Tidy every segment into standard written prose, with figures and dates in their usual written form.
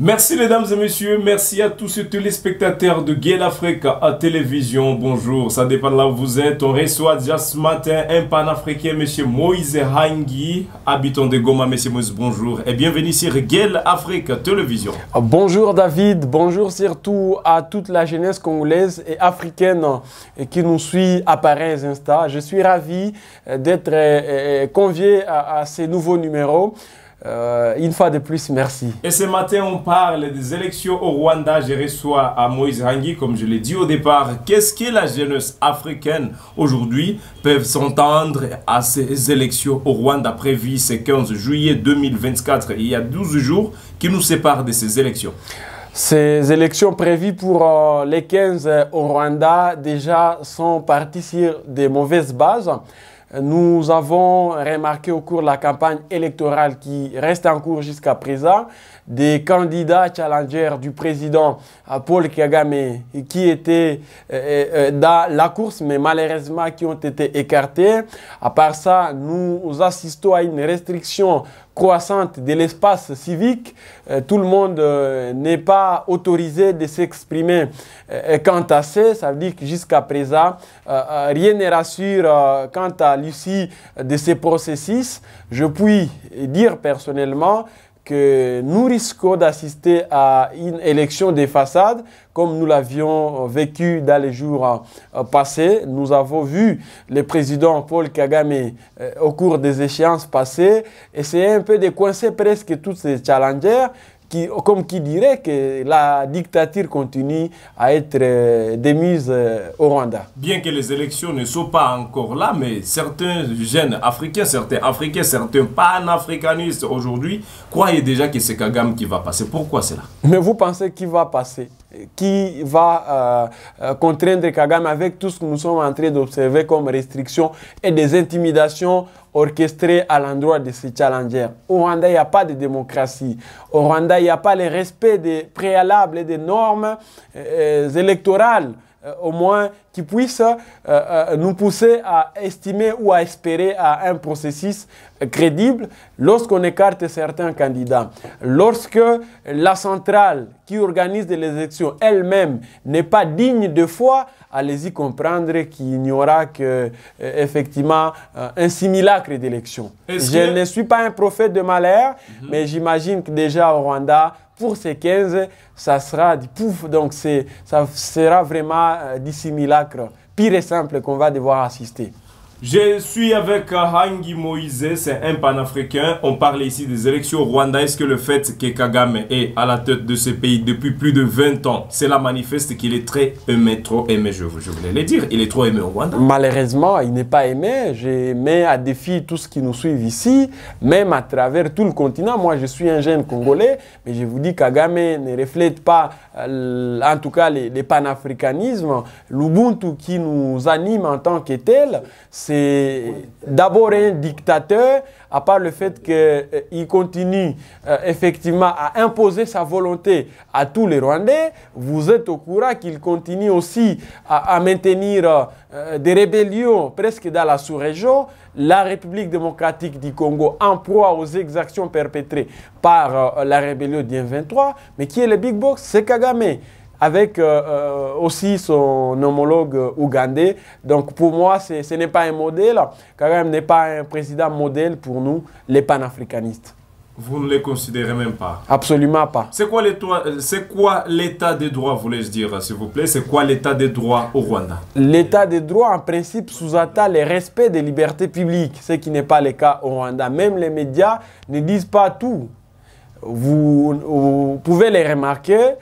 Merci mesdames et messieurs, merci à tous ces téléspectateurs de Gale Africa à télévision. Bonjour, ça dépend de là où vous êtes. On reçoit déjà ce matin un panafricain, monsieur Moïse Hangui, habitant de Goma. Monsieur Moïse, bonjour et bienvenue sur Gale Africa télévision. Bonjour David, bonjour surtout à toute la jeunesse congolaise et africaine qui nous suit à Paris Insta. Je suis ravi d'être convié à ces nouveaux numéros. Une fois de plus, merci. Et ce matin, on parle des élections au Rwanda. Je reçois à Moïse Hangui, comme je l'ai dit au départ. Qu'est-ce que la jeunesse africaine aujourd'hui peut s'entendre à ces élections au Rwanda prévues ce 15 juillet 2024? Il y a 12 jours qui nous séparent de ces élections. Ces élections prévues pour les 15 au Rwanda déjà sont parties sur des mauvaises bases. Nous avons remarqué au cours de la campagne électorale qui reste en cours jusqu'à présent des candidats challengers du président Paul Kagame qui étaient dans la course mais malheureusement qui ont été écartés. À part ça, nous assistons à une restriction croissante de l'espace civique. Tout le monde n'est pas autorisé de s'exprimer quant à ça veut dire que jusqu'à présent, rien ne rassure quant à l'issue de ces processus. Je puis dire personnellement que nous risquons d'assister à une élection de façade comme nous l'avions vécu dans les jours passés. Nous avons vu le président Paul Kagame au cours des échéances passées et c'est un peu de coincer presque tous ces challengers comme qui dirait que la dictature continue à être démise au Rwanda. Bien que les élections ne soient pas encore là, mais certains jeunes africains, certains panafricanistes aujourd'hui croient déjà que c'est Kagame qui va passer. Pourquoi cela? Mais vous pensez qu'il va passer? Qui va contraindre Kagame avec tout ce que nous sommes en train d'observer comme restrictions et des intimidations orchestrées à l'endroit de ces challengers? Au Rwanda, il n'y a pas de démocratie. Au Rwanda, il n'y a pas le respect des préalables et des normes électorales, au moins qui puissent nous pousser à estimer ou à espérer à un processus crédible lorsqu'on écarte certains candidats. Lorsque la centrale qui organise les élections elle-même n'est pas digne de foi, allez-y comprendre qu'il n'y aura que effectivement un simulacre d'élection. Je ne suis pas un prophète de malheur, mais j'imagine que déjà au Rwanda, pour ces 15, ça sera du pouf, donc ça sera vraiment du simulacre pire et simple qu'on va devoir assister. Je suis avec Hangui Moïse, c'est un panafricain. On parle ici des élections au Rwanda. Est-ce que le fait que Kagame est à la tête de ce pays depuis plus de 20 ans, cela manifeste qu'il est très aimé, trop aimé, je voulais le dire, il est trop aimé au Rwanda? Malheureusement, il n'est pas aimé. Je mets à défi tout ce qui nous suit ici, même à travers tout le continent. Moi, je suis un jeune Congolais, mais je vous dis Kagame ne reflète pas, en tout cas, les panafricanismes. L'Ubuntu qui nous anime en tant que tel, c'est d'abord un dictateur, à part le fait qu'il continue effectivement à imposer sa volonté à tous les Rwandais. Vous êtes au courant qu'il continue aussi à maintenir des rébellions presque dans la sous-région. La République démocratique du Congo en proie aux exactions perpétrées par la rébellion du M23. Mais qui est le big boss? C'est Kagame, avec aussi son homologue ougandais. Donc pour moi, ce n'est pas un modèle. Kagame n'est pas un président modèle pour nous, les panafricanistes. Vous ne les considérez même pas? Absolument pas. C'est quoi l'état des droits, voulais-je dire, s'il vous plaît? C'est quoi l'état des droits au Rwanda? L'état des droits, en principe, sous-entend le respect des libertés publiques, ce qui n'est pas le cas au Rwanda. Même les médias ne disent pas tout. Vous pouvez les remarquer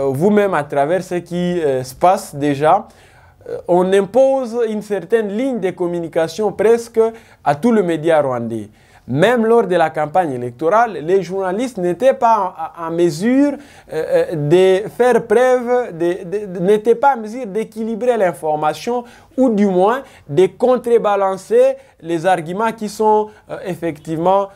vous-même à travers ce qui se passe déjà. On impose une certaine ligne de communication presque à tous les médias rwandais. Même lors de la campagne électorale, les journalistes n'étaient pas en mesure de faire preuve, n'étaient pas en mesure d'équilibrer l'information ou du moins de contrebalancer les arguments qui sont effectivement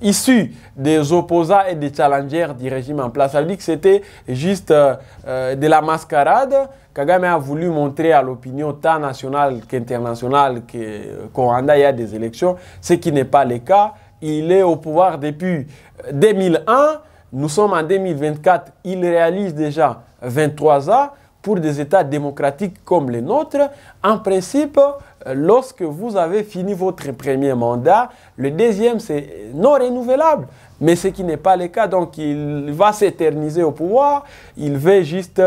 issus des opposants et des challengers du régime en place. Ça veut dire que c'était juste de la mascarade. Kagame a voulu montrer à l'opinion tant nationale qu'internationale qu'au Rwanda, il y a des élections, ce qui n'est pas le cas. il est au pouvoir depuis 2001. Nous sommes en 2024. Il réalise déjà 23 ans. Pour des États démocratiques comme les nôtres, en principe, lorsque vous avez fini votre premier mandat, le deuxième, c'est non renouvelable. Mais ce qui n'est pas le cas, donc il va s'éterniser au pouvoir, il veut juste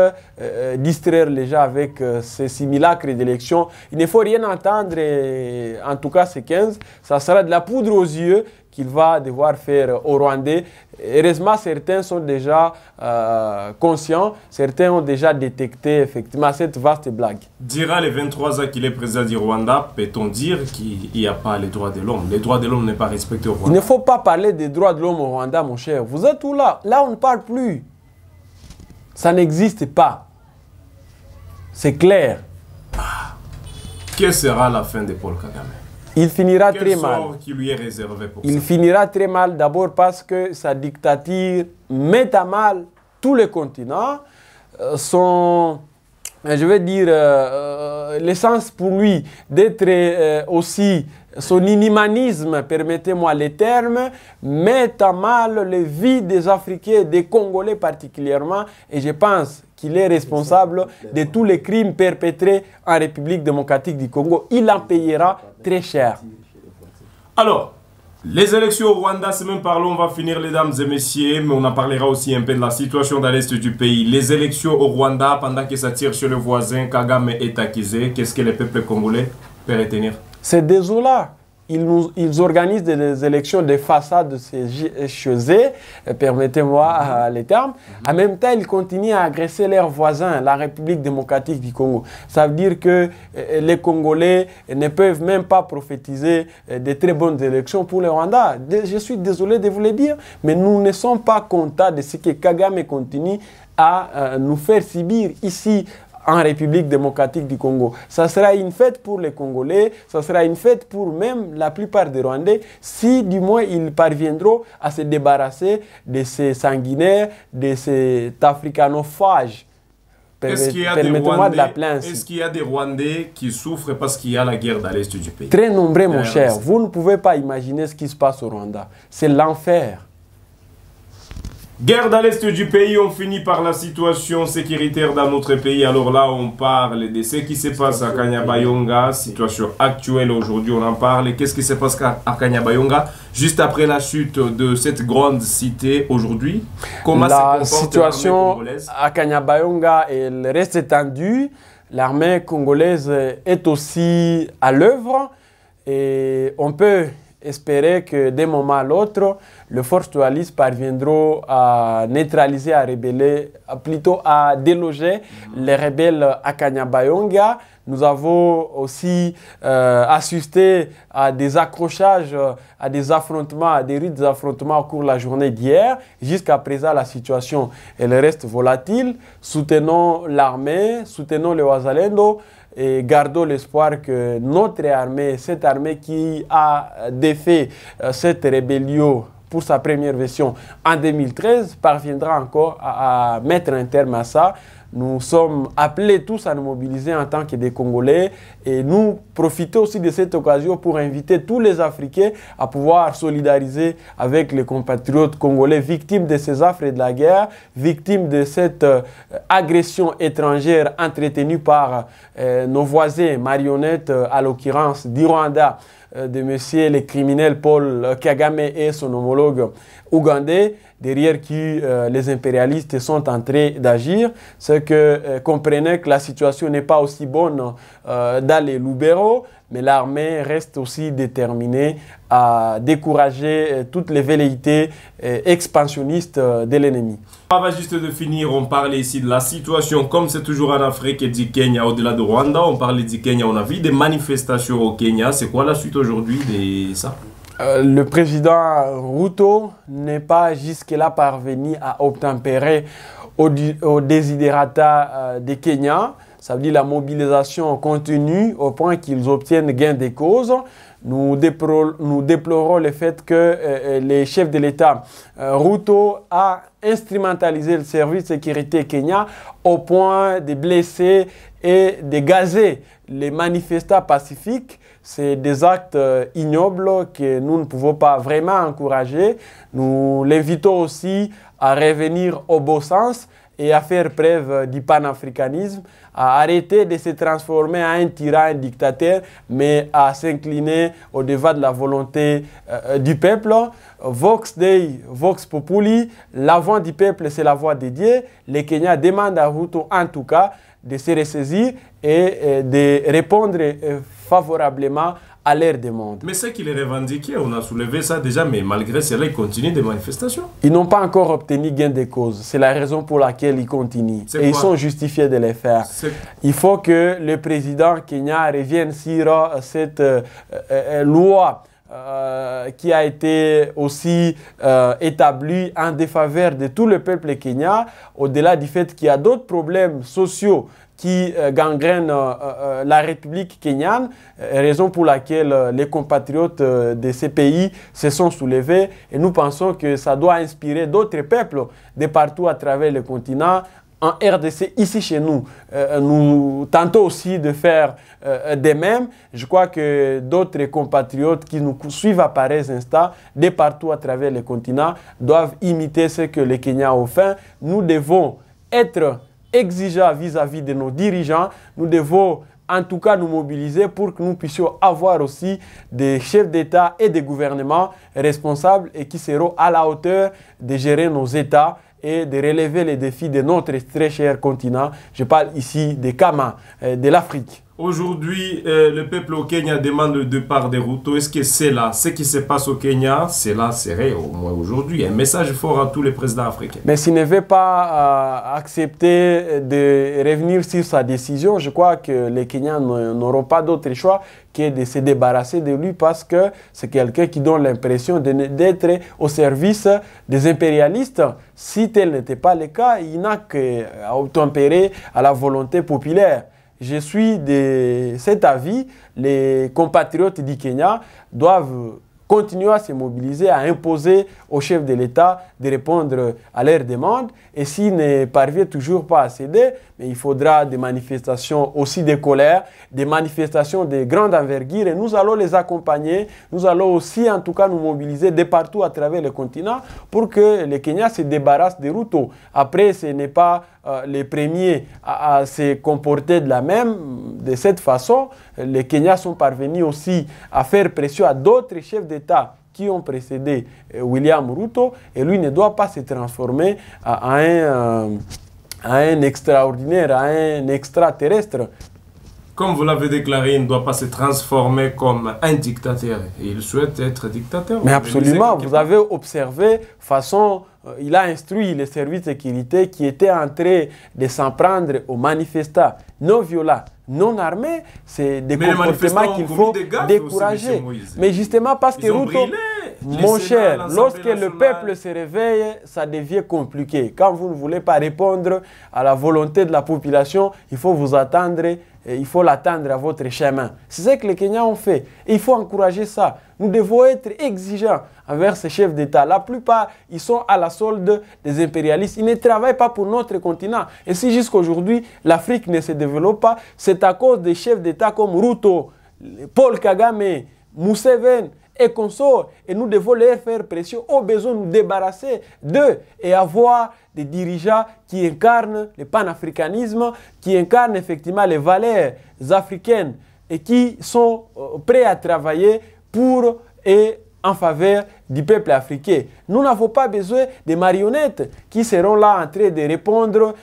distraire les gens avec ces simulacres d'élections. Il ne faut rien entendre, et en tout cas ces 15, ça sera de la poudre aux yeux qu'il va devoir faire aux Rwandais. Heureusement, certains sont déjà conscients, certains ont déjà détecté effectivement cette vaste blague. Dira les 23 ans qu'il est président du Rwanda, peut-on dire qu'il n'y a pas les droits de l'homme? Les droits de l'homme n'est pas respecté au Rwanda. Il ne faut pas parler des droits de l'homme au Rwanda, mon cher. Vous êtes où là? Là, on ne parle plus. Ça n'existe pas. C'est clair. Quelle sera la fin de Paul Kagame? Il finira Quel très sort mal. qui lui est réservé pour Il ça? finira très mal d'abord parce que sa dictature met à mal tous les continents. Je vais dire, l'essence pour lui d'être aussi, son inhumanisme, permettez-moi les termes, met à mal les vies des Africains, des Congolais particulièrement, et je pense qu'il est responsable de tous les crimes perpétrés en République démocratique du Congo. Il en payera très cher. Alors, les élections au Rwanda, c'est même parlons, on va finir les dames et messieurs, mais on en parlera aussi un peu de la situation dans l'est du pays. Les élections au Rwanda, pendant que ça tire chez le voisin, Kagame est accusé. Qu'est-ce que le peuple congolais peut retenir? C'est désolant. Ils organisent des élections de façade chez eux, permettez-moi les termes. En même temps, ils continuent à agresser leurs voisins, la République démocratique du Congo. Ça veut dire que les Congolais ne peuvent même pas prophétiser de très bonnes élections pour le Rwanda. Je suis désolé de vous le dire, mais nous ne sommes pas contents de ce que Kagame continue à nous faire subir ici en République démocratique du Congo. Ça sera une fête pour les Congolais, ça sera une fête pour même la plupart des Rwandais, si du moins ils parviendront à se débarrasser de ces sanguinaires, de cet africanophage. Permettez-moi de l'appeler ainsi. Est-ce qu'il y a des Rwandais qui souffrent parce qu'il y a la guerre dans l'est du pays? Très nombreux, mon cher. Vous ne pouvez pas imaginer ce qui se passe au Rwanda. C'est l'enfer. Guerre dans l'est du pays, on finit par la situation sécuritaire dans notre pays. Alors là, on parle de ce qui se passe à Kanyabayonga, situation actuelle aujourd'hui, on en parle. Qu'est-ce qui se passe à Kanyabayonga juste après la chute de cette grande cité aujourd'hui? Comment la situation à Kanyabayonga, elle reste tendue. L'armée congolaise est aussi à l'œuvre et on peut espérer que d'un moment à l'autre, les forces dualistes parviendront à neutraliser, à rebeller, plutôt à déloger les rebelles à Kanyabayonga. Nous avons aussi assisté à des accrochages, à des affrontements, à des rites d'affrontements au cours de la journée d'hier. Jusqu'à présent, la situation elle reste volatile. Soutenons l'armée, soutenons les Wazalendo et gardons l'espoir que notre armée, cette armée qui a défait cette rébellion pour sa première version en 2013, parviendra encore à mettre un terme à ça. Nous sommes appelés tous à nous mobiliser en tant que des Congolais et nous profitons aussi de cette occasion pour inviter tous les Africains à pouvoir solidariser avec les compatriotes congolais victimes de ces affres de la guerre, victimes de cette agression étrangère entretenue par nos voisins marionnettes, à l'occurrence du Rwanda, de monsieur le criminel Paul Kagame et son homologue ougandais, derrière qui les impérialistes sont en train d'agir. C'est que comprenez que la situation n'est pas aussi bonne dans les Lubero, mais l'armée reste aussi déterminée à décourager toutes les velléités expansionnistes de l'ennemi. On va juste de finir, on parle ici de la situation, comme c'est toujours en Afrique et du Kenya, au-delà de Rwanda, on parle du Kenya, on a vu des manifestations au Kenya. C'est quoi la suite aujourd'hui de ça? Le président Ruto n'est pas jusque-là parvenu à obtempérer au desiderata des Kenyans. ça veut dire la mobilisation continue au point qu'ils obtiennent gain de cause. Nous déplorons le fait que les chefs de l'État, Ruto, a instrumentalisé le service de sécurité Kenya au point de blesser et de gazer les manifestants pacifiques. C'est des actes ignobles que nous ne pouvons pas vraiment encourager. Nous l'invitons aussi à revenir au bon sens et à faire preuve du panafricanisme, à arrêter de se transformer en un tyran, un dictateur, mais à s'incliner au-devant de la volonté du peuple. Vox Dei, Vox Populi, la voix du peuple, c'est la voix de Dieu. Les Kenyans demandent à Ruto, en tout cas, de se ressaisir et de répondre favorablement à leur demande. Mais c'est qu'il est revendiqué, on a soulevé ça déjà, mais malgré cela, ils continuent des manifestations. Ils n'ont pas encore obtenu gain de cause. C'est la raison pour laquelle ils continuent. Et ils sont justifiés de les faire. Il faut que le président Kenya revienne sur cette loi qui a été aussi établie en défaveur de tout le peuple kenyan, au-delà du fait qu'il y a d'autres problèmes sociaux qui gangrènent la République kenyane, raison pour laquelle les compatriotes de ces pays se sont soulevés. Et nous pensons que ça doit inspirer d'autres peuples de partout à travers le continent. En RDC, ici chez nous, nous tentons aussi de faire de même. Je crois que d'autres compatriotes qui nous suivent à pareils instants, de partout à travers le continent, doivent imiter ce que les Kenyans ont fait. Nous devons être exigeants vis-à-vis de nos dirigeants. Nous devons en tout cas nous mobiliser pour que nous puissions avoir aussi des chefs d'État et des gouvernements responsables et qui seront à la hauteur de gérer nos États et de relever les défis de notre très cher continent. Je parle ici des Kama, de l'Afrique. Aujourd'hui, le peuple au Kenya demande le départ de Ruto. Est-ce que c'est là, ce qui se passe au Kenya, cela serait au moins aujourd'hui un message fort à tous les présidents africains? Mais s'il ne veut pas accepter de revenir sur sa décision, je crois que les Kenyans n'auront pas d'autre choix que de se débarrasser de lui parce que c'est quelqu'un qui donne l'impression d'être au service des impérialistes. Si tel n'était pas le cas, il n'a qu'à obtempérer à la volonté populaire. Je suis de cet avis, les compatriotes du Kenya doivent continuer à se mobiliser, à imposer au chef de l'État de répondre à leurs demandes. Et s'il ne parvient toujours pas à céder, mais il faudra des manifestations aussi de colère, des manifestations de grande envergure. Et nous allons les accompagner. Nous allons aussi, en tout cas, nous mobiliser de partout à travers le continent pour que les Kenyans se débarrassent de Ruto. Après, ce n'est pas les premiers à se comporter de cette façon. Les Kenyans sont parvenus aussi à faire pression à d'autres chefs d'État qui ont précédé William Ruto, et lui ne doit pas se transformer en un extraordinaire, en un extraterrestre. Comme vous l'avez déclaré, il ne doit pas se transformer comme un dictateur. Il souhaite être dictateur. Mais absolument, vous avez observé, il a instruit les services de sécurité qui étaient en train de s'en prendre aux manifestants non violents, non armés. C'est des comportements qu'il faut décourager. Mais justement parce que Ruto, mon cher, lorsque le peuple se réveille, ça devient compliqué. Quand vous ne voulez pas répondre à la volonté de la population, il faut vous attendre. Il faut l'attendre à votre chemin. C'est ce que les Kenyans ont fait. Et il faut encourager ça. Nous devons être exigeants envers ces chefs d'État. La plupart, ils sont à la solde des impérialistes. Ils ne travaillent pas pour notre continent. Et si jusqu'aujourd'hui, l'Afrique ne se développe pas, c'est à cause des chefs d'État comme Ruto, Paul Kagame, Museveni et consorts. Et nous devons leur faire pression, au besoin de nous débarrasser d'eux et avoir des dirigeants qui incarnent le panafricanisme, qui incarnent effectivement les valeurs africaines et qui sont prêts à travailler pour et en faveur du peuple africain. Nous n'avons pas besoin de marionnettes qui seront là en train de répondre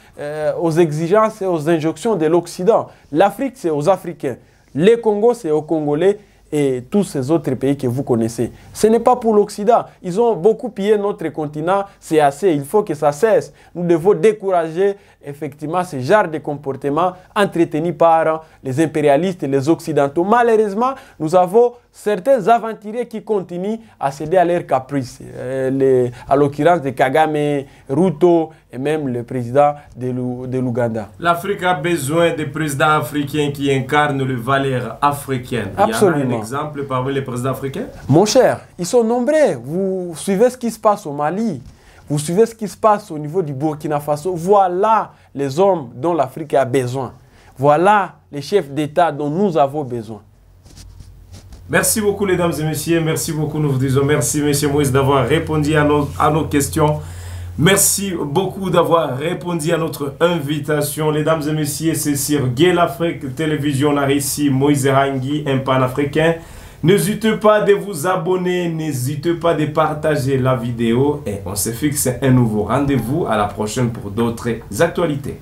aux exigences et aux injonctions de l'Occident. L'Afrique, c'est aux Africains. Le Congo, c'est aux Congolais. et tous ces autres pays que vous connaissez. Ce n'est pas pour l'Occident. Ils ont beaucoup pillé notre continent, c'est assez, il faut que ça cesse. Nous devons décourager effectivement ce genre de comportement entretenu par les impérialistes et les Occidentaux. Malheureusement, nous avons certains aventuriers qui continuent à céder à leurs caprices. À l'occurrence de Kagame, Ruto et même le président de l'Ouganda. L'Afrique a besoin de présidents africains qui incarnent les valeurs africaines. Absolument. Il y en a un exemple parmi les présidents africains? Mon cher, ils sont nombreux. Vous suivez ce qui se passe au Mali. Vous suivez ce qui se passe au niveau du Burkina Faso. Voilà les hommes dont l'Afrique a besoin. Voilà les chefs d'État dont nous avons besoin. Merci beaucoup, mesdames et messieurs. Merci beaucoup, nous vous disons merci, monsieur Moïse, d'avoir répondu à nos questions. Merci beaucoup d'avoir répondu à notre invitation. Mesdames et messieurs, c'est sur Gay Afrique Télévision, on a ici Moïse Hangui, un panafricain. N'hésitez pas de vous abonner, n'hésitez pas de partager la vidéo et on se fixe un nouveau rendez-vous à la prochaine pour d'autres actualités.